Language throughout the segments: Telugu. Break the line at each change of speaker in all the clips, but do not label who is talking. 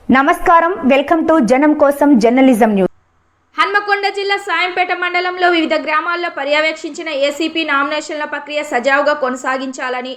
నమస్కారం, వెల్కమ్ టు జనం కోసం జర్నలిజం న్యూస్.
హన్మకొండ జిల్లా సాయంపేట మండలంలో వివిధ గ్రామాల్లో పర్యవేక్షించిన ఏసీపీ నామినేషన్ల ప్రక్రియ సజావుగా కొనసాగించాలని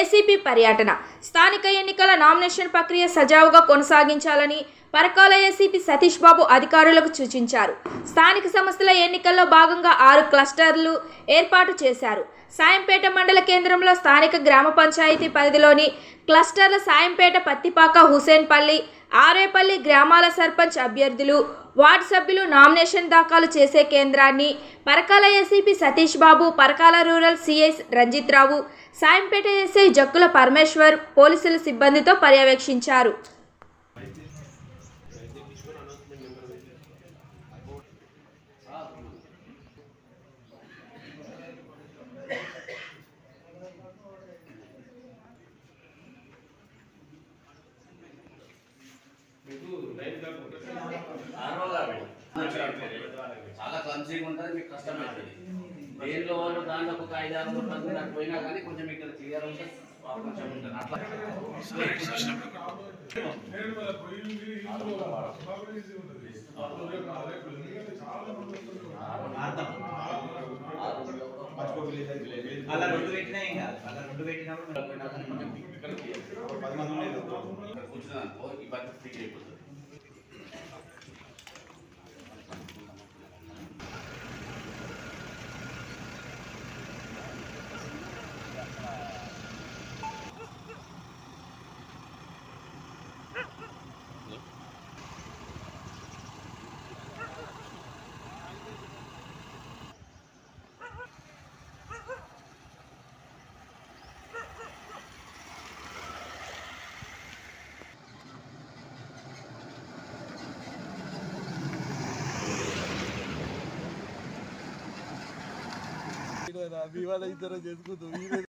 ఏసీపీ పర్యటన. స్థానిక ఎన్నికల నామినేషన్ ప్రక్రియ సజావుగా కొనసాగించాలని పరకాల ఏసీపీ సతీష్ బాబు అధికారులకు సూచించారు. స్థానిక సంస్థల ఎన్నికల్లో భాగంగా 6 క్లస్టర్లు ఏర్పాటు చేశారు. సాయంపేట మండల కేంద్రంలో స్థానిక గ్రామ పంచాయతీ పరిధిలోని క్లస్టర్ల సాయంపేట, పత్తిపాక, హుసేన్పల్లి, ఆరేపల్లి గ్రామాల సర్పంచ్ అభ్యర్థులు, వార్డు సభ్యులు నామినేషన్ దాఖలు చేసే కేంద్రాన్ని Parakala ACP Satish Babu, Parakala rural CI Ranjith రావు, సాయంపేట ఎస్ఐ జక్కుల పరమేశ్వర్ పోలీసుల సిబ్బందితో పర్యవేక్షించారు.
చాలా క్లమ్సీగా ఉంటుంది, మీకు కష్టం అవుతుంది. దేనిలో వాళ్ళు దాంట్లో ఒక 5-6 మంది నాకు పోయినా కానీ కొంచెం ఇక్కడ క్లియర్ ఉంటుంది, కొంచెం ఉంటుంది అట్లా.
అలా 2 పెట్టినా ఏం కాదు. అలా 2 పెట్టినప్పుడు
కూర్చున్నా ఈ బట్టి ఫ్రీక్ అయిపోతుంది.
మీ వాళ్ళ ఇద్దరు చేసుకుంటాం.